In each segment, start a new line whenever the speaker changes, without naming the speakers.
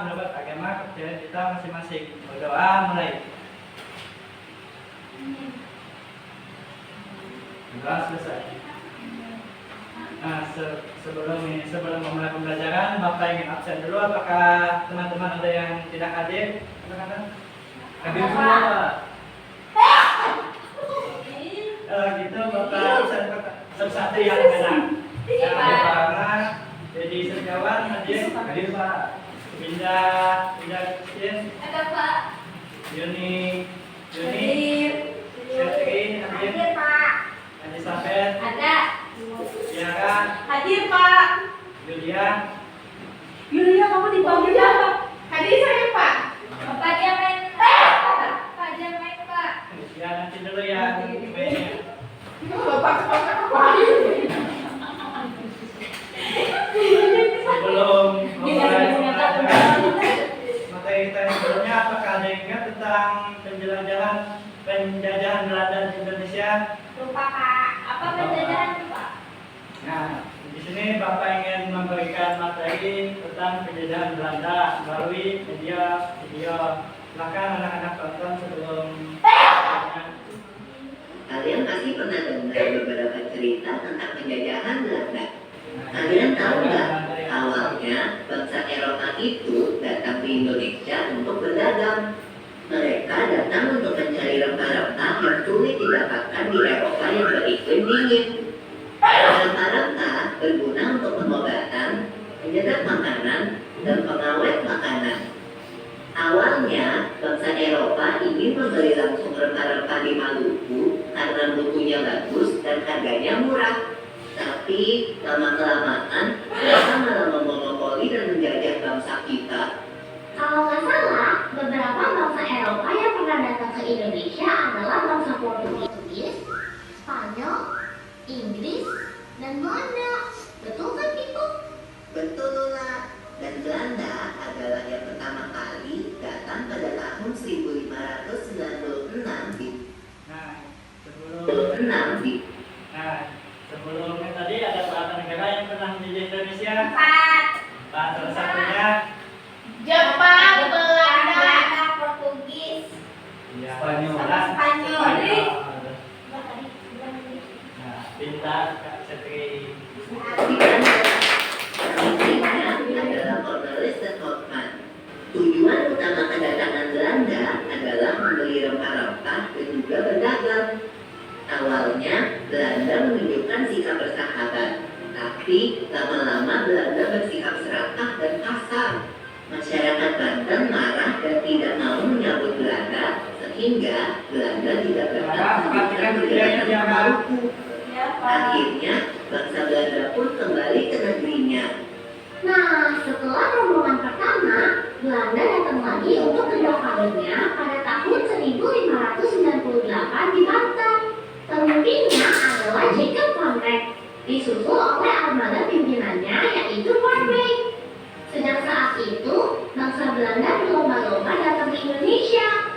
menurut agama kepercayaan kita masing-masing. Berdoa mulai. Doa selesai. Nah, sebelum memulai pembelajaran, Bapak ingin absen dulu. Apakah teman-teman ada yang tidak hadir? Hadir semua, Pak. Kalau gitu, Bapak absen satu yang benar. Yang pertama, jadi Setiawan hadir. Hadir, Pak. Pindah Christian.
Ada Pak.
Yuni.
Hadir.
Catherine hadir.
Hadir Pak.
Elizabeth.
Ada.
Tiara.
Hadir Pak.
Julia.
Yulia kamu dipanggil apa? Hadir saya Pak. Bapak dia main. Pak dia main Pak.
Ya nanti dulu ya.
Bapak apa?
Sebelum memulai pembelajaran materi kita yang sebelumnya, apakah ada yang ingat tentang penjajahan Belanda di Indonesia?
Lupa Pak. Apa penjajahan Pak?
Nah, di sini Bapak ingin memberikan materi tentang penjajahan Belanda melalui video. Silakan anak-anak tonton sebelum
Kalian pasti pernah dengar beberapa cerita tentang penjajahan Belanda. Kalian tahu nggak? Awalnya bangsa Eropa itu datang ke Indonesia untuk berdagang. Mereka datang untuk mencari rempah-rempah yang sulit didapatkan di Eropa yang beriklim dingin. Rempah-rempah berguna untuk pengobatan, penyedap makanan, dan pengawet makanan. Awalnya, bangsa Eropa ingin membeli langsung rempah-rempah di Maluku karena mutunya bagus dan harganya murah. Tapi, lama-kelamaan, mereka malah memonopoli dan menjajah bangsa kita.
Kalau nggak salah, beberapa bangsa Eropa yang pernah datang ke Indonesia adalah bangsa Portugis, Spanyol, Inggris, dan Belanda. Betul kan itu?
Betul lah, dan Belanda adalah yang pertama kali datang pada tahun 1596 di
sebelumnya tadi ada berapa negara yang pernah menjajah Indonesia?
4.
Salah satunya
Jepang, Belanda, Portugis,
Spanyol.
Spanyol.
Nah, pintar Kak Setri.
Intinya adalah Cornelis dan Hoffman. Tujuan utama kedatangan Belanda adalah membeli rempah-rempah dan juga berdagang. Awalnya, Belanda menunjukkan sikap bersahabat, tapi lama-lama Belanda bersikap serakah dan kasar. Masyarakat Banten marah dan tidak mau menyambut Belanda, sehingga Belanda tidak dapat melanjutkan perjalanan ke Maluku. Akhirnya, bangsa Belanda pun kembali ke negerinya.
Nah, setelah rombongan pertama, Belanda datang lagi untuk kedua kalinya pada tahun 1598 di Banten. Pemimpinnya adalah Jacob van Rek, disusul oleh armada pimpinannya yaitu Van Rijk. Sejak saat itu, bangsa Belanda berlomba-lomba datang ke Indonesia.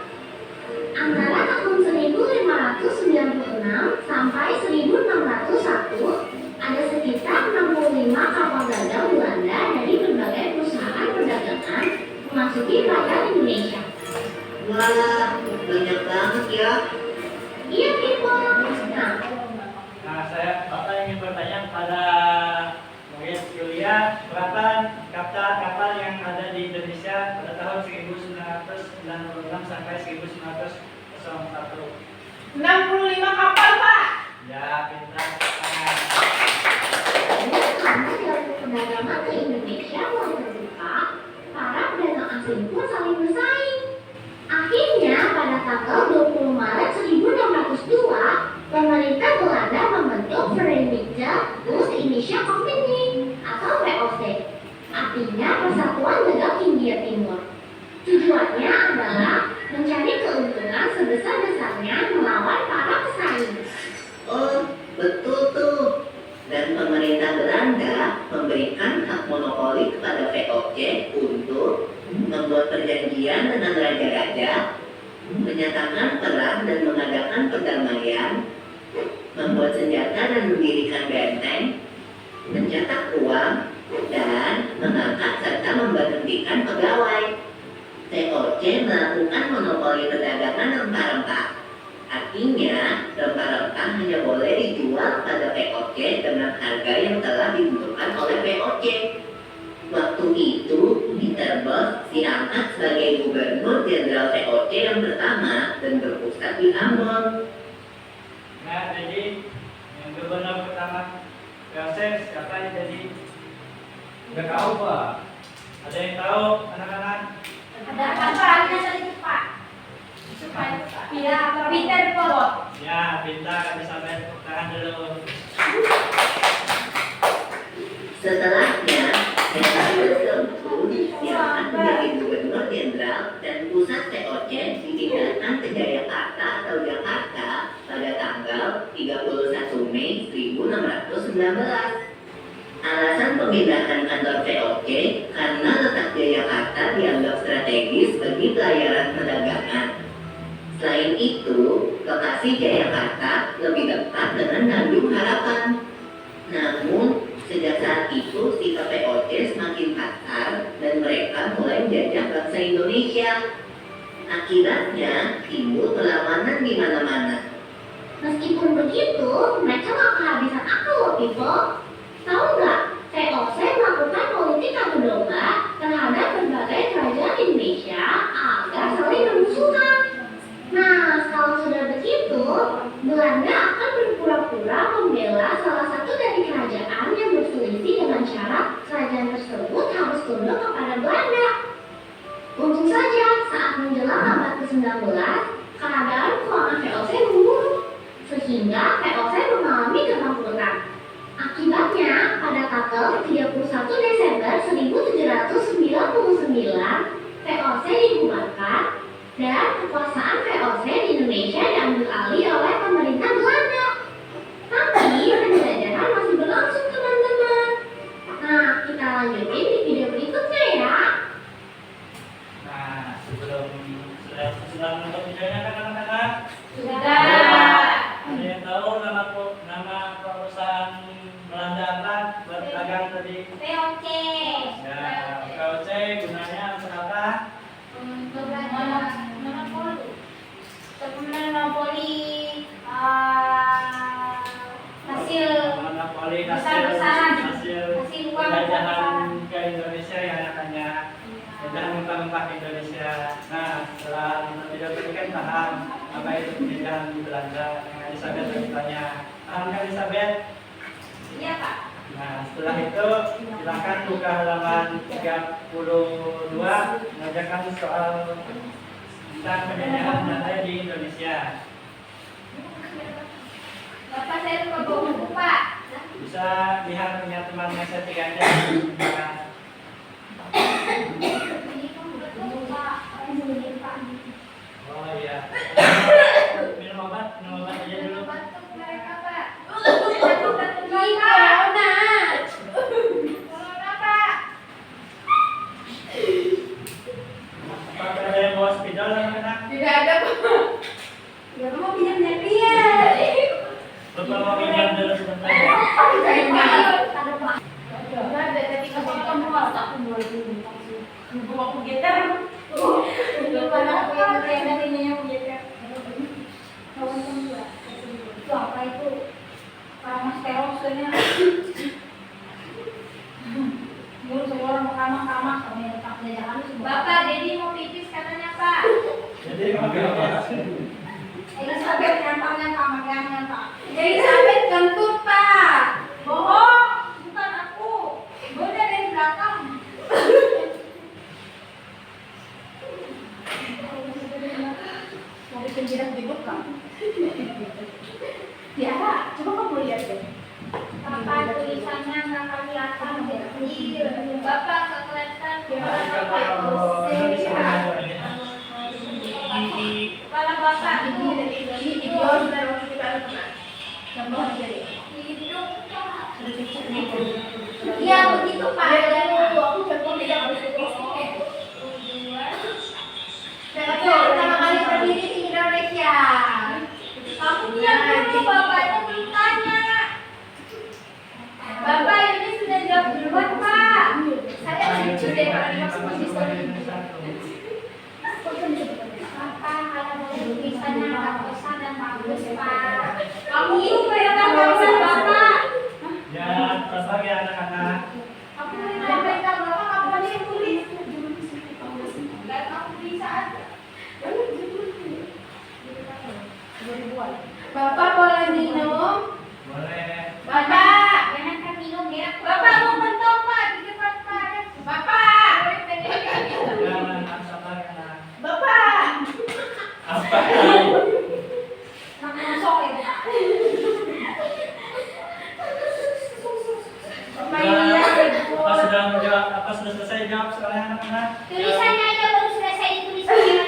Antara tahun 1596 sampai 1601, ada sekitar 65 kapal dagang Belanda dari berbagai perusahaan perdagangan memasuki perairan Indonesia.
Wah, banyak banget ya.
Iya, people.
Nah, Bapak ingin bertanya kepada mungkin Julia, berapa kapal yang ada di Indonesia pada tahun 1996 sampai 1901?
65 kapal Pak.
Ya, pintar.
Karena jalur perdagangan ke Indonesia mulai terbuka, para pedagang asing pun saling bersaing. Akhirnya, pada tanggal 20 Maret 1602, pemerintah Belanda membentuk Verenigde Oost-Indische Compagnie atau VOC, artinya Persatuan Dagang Hindia Timur. Tujuannya adalah mencari keuntungan sebesar-besarnya melawan para pesaing.
Oh, betul tuh. Dan pemerintah Belanda memberikan hak monopoli kepada VOC untuk membuat perjanjian dengan raja-raja, menyatakan perang dan mengadakan perdamaian, membuat senjata dan mendirikan benteng, mencetak uang, dan mengangkat serta memberhentikan pegawai. VOC melakukan monopoli perdagangan rempah-rempah. Artinya, rempah-rempah hanya boleh dijual pada VOC dengan harga yang telah ditentukan oleh VOC. Waktu itu, Peter Bos diangkat sebagai Gubernur Jenderal VOC yang pertama dan berpusat di Ambon.
Nah, jadi yang gubernur pertama proses siapa yang jadi? Nggak tahu Pak. Ada yang tahu anak-anak?
Ada apa-apanya tadi Pak? Peter Pot.
Ya, pintar bisa tahan dulu.
Setelahnya, Jenderal tersebut diangkat menjadi Gubernur Jenderal dan pusat VOC dipindahkan ke Jayakarta atau Jakarta pada tanggal 31 Mei 1619. Alasan pemindahan kantor VOC karena letak Jayakarta dianggap strategis bagi pelayaran perdagangan. Selain itu, lokasi Jayakarta lebih dekat dengan Tanjung Harapan. Namun, sejak saat itu sikap VOC semakin kasar dan mereka mulai menjajah bangsa Indonesia. Akibatnya, timbul perlawanan di mana-mana.
Meskipun begitu, mereka gak kehabisan akal loh, people. Tahu nggak, VOC melakukan politik adu domba terhadap berbagai kerajaan Indonesia agar saling bermusuhan. Nah, kalau sudah begitu, Belanda akan berpura-pura membela salah satu dari kerajaan yang berselisih dengan syarat kerajaan tersebut harus tunduk kepada Belanda. Untung saja, saat menjelang abad ke-19, keadaan keuangan VOC memburuk, sehingga VOC mengalami kebangkrutan. Akibatnya, pada tanggal 31 Desember 1799, VOC dibubarkan dan kekuasaan VOC di Indonesia diambil alih oleh pemerintah Belanda. Tapi penjajahan masih berlangsung, teman-teman. Nah, kita lanjutin di video berikutnya ya.
Nah, sebelum sudah menonton videonya kan anak-anak?
Sudah.
Ada yang tahu nama perusahaan Belanda apa buat dagang tadi?
VOC.
Ya, VOC gunanya untuk apa?
Monopoli hasil
Monopoli
besar-besaran.
hasil
Hasil uang
penjajahan ke Indonesia yang akannya penjajahan rempah-rempah ke Indonesia. Nah, setelah nonton video tadi kan paham apa itu penjajahan di Belanda. Yang Elizabeth tadi tanya, paham kan Elizabeth?
Iya Pak.
Nah, setelah itu silakan buka halaman 32 mengajarkan soal tentang penjajahan Belanda di Indonesia.
Bapak saya lupa bawa buku Pak.
Bisa lihat punya temannya saya tiga aja.
Ini kan udah tahu Pak. Pak.
Oh iya. Minum obat aja dulu.
Batuk mereka Pak. Batuk corona. Corona Pak.
Apakah ada yang bawa spidol anak-anak?
Tidak ada Pak. Ya mau pinjamnya dia.
Bapak mau pinjam dulu sebentar ya.
Ada Pak. Ada tadi kamu masak aku mulai dulu. Aku getar. Itu karena aku yang ngerjain ini yang getar. Kawan kamu itu apa itu? Mas terosnya. Dulu saya orang kamar-kamar sama yang tak jalan semua. Bapak, Dedi mau pipis katanya Pak.
Jadi mau apa?
Elizabeth nyantang Pak. Elizabeth kentut Pak. Bohong, bukan aku. Gue udah dari belakang. Dari penjiran di belakang. Tiara, coba kamu lihat deh. Bapak tulisannya nggak kelihatan kecil. Bapak nggak kelihatan. Kepala bapak itu di video sudah masuk ke dalam yang bawah jadi hidung Pak. Iya begitu Pak. Aku coba tidak harus betul pertama kali berdiri di Indonesia. Kamu lihat dulu bapaknya belum tanya. Bapak ini sudah jawab duluan Pak.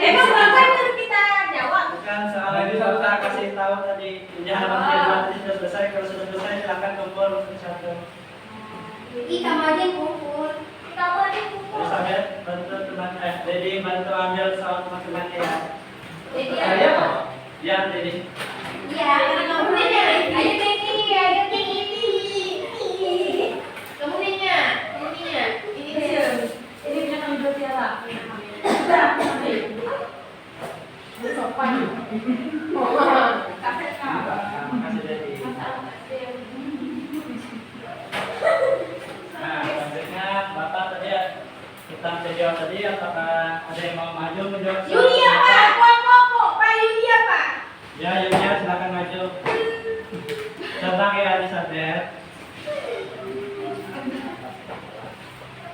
Emang Bapak baru kita jawab.
Bukan soal lagi Bapak kasih tahu tadi. Ini halaman jadwal tadi sudah selesai. Kalau sudah selesai silakan kumpul satu.
Ih, kamu aja yang kumpul. Kamu aja yang kumpul.
Elizabeth bantu teman Dedi bantu ambil soal teman-teman ya.
Jadi
Saya ya Dedi.
iya, kamu nanya. Ayo Teki, ayo Teki. Kamu nanya. Ini dia. Ini punya kami dua tiara. Sopan.
Makasih Dedi. Nah, selanjutnya Bapak tadi tentang video tadi apakah ada yang mau maju menjawab?
Yulia Pak, Pak Yulia Pak.
Ya, Yulia silakan maju. Tenang ya Elizabeth.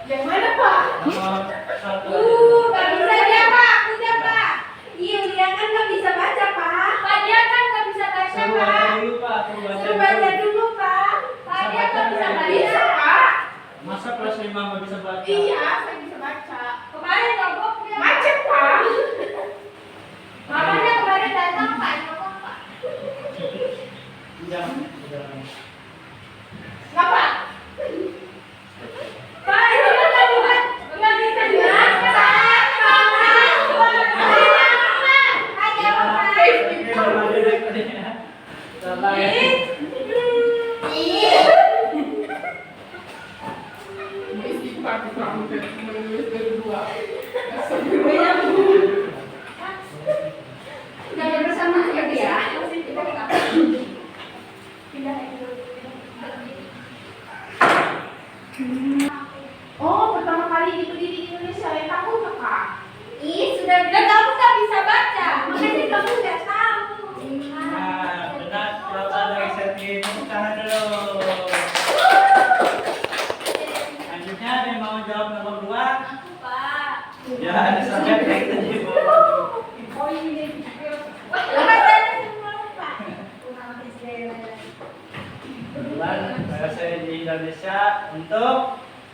Yang mana Pak?
Nomor satu.
Gak bisa dia Pak, udah Pak. Yulia kan gak bisa baca Pak. Pak dia kan gak bisa baca
Suruh
Pak.
baca dulu Pak,
Suruh baca dulu Pak. Pak dia gak bisa baca. Bisa Pak.
Masa kelas 5 nggak bisa baca?
Iya, saya bisa baca. Kemarin nyogok dia. Macet Pak. Mamanya kemarin datang Pak, nyogok Pak.
Jangan, jangan.
Ngapa? Pak, itu kan bukan nggak bisa baca.
Ya, oke, Bapak duduk tadi ya. Tenang ya.
Jangan bersama ya dia. Oh, pertama kali itu di Indonesia yang tahu nggak Kak? Ih, sudah bilang kamu nggak bisa baca, makanya kamu nggak tahu.
Nah, benar, Bapak dari sesi tangan dulu. Selanjutnya ada yang mau jawab nomor 2?
Aku Pak.
Ya, Elizabeth kayak tadi.
Oh ini. Lepas dari semua Pak.
Kebetulan bahasa di Indonesia untuk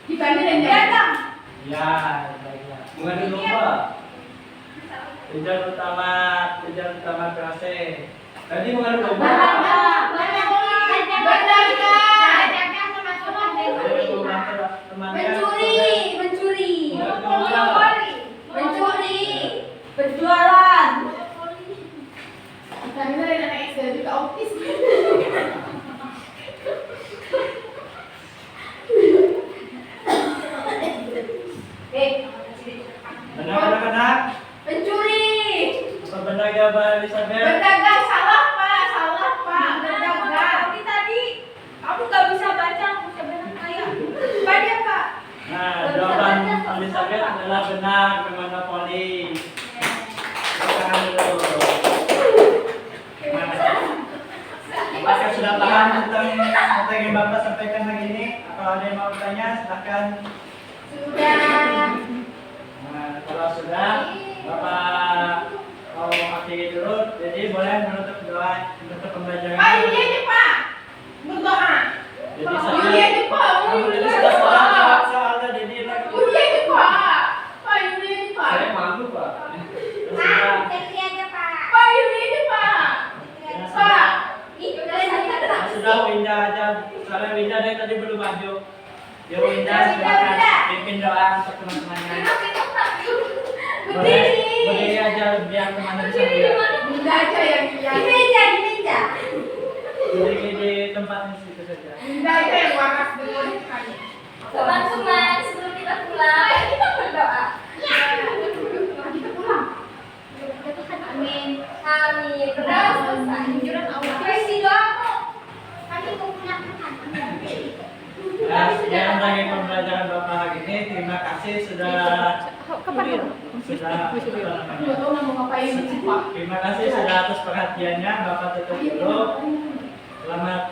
Dibanding dan datang.
ya, baiklah. Bukan lupa. Tujuan utama kelas E. Tadi bukan lupa.
Berjualan. Kami dari anak SD juga autis.
Benar anak-anak?
Pencuri.
Apa benar jawaban Elizabeth?
Berdagang salah Pak. Berdagang. Tadi kamu nggak bisa baca, aku bisa benar kaya. Banyak Pak.
Nah, jawaban Elizabeth adalah benar bermonopoli. Tangan dulu. Apakah sudah paham tentang apa yang Bapak sampaikan hari ini? Kalau ada yang mau bertanya, silakan.
Sudah.
Nah, kalau sudah, Bapak mau akhiri dulu. Jadi boleh menutup doa untuk pembelajaran.
Pak, ini aja Pak. Berdoa.
Jadi
Ini aja Pak.
kamu tadi sudah salah jawab soalnya jadi lagi.
Ini aja Pak. Pak, ini aja Pak.
Saya malu Pak. Sudah.
Ini aja Pak. Pak, ini aja Pak. Pak. Itu
Sudah Winda aja. Soalnya Winda dari tadi belum maju. Ya Winda silakan pimpin doa untuk teman-temannya. Berdiri aja biar temannya bisa lihat.
Bunda aja yang lihat. Di meja.
Berdiri di tempat situ saja.
Bunda aja yang waras dengan kami. Teman-teman, sebelum kita pulang, kita berdoa. Ya. Kita pulang. Amin. Benar. Anjuran Allah. Kasih doa kok. Kami mau pulang kan.
Ya, sekian dari pembelajaran Bapak hari ini. Terima kasih sudah Terima kasih sudah atas perhatiannya. Bapak tutup dulu. Selamat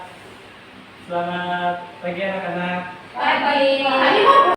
pagi anak-anak.
Bye bye.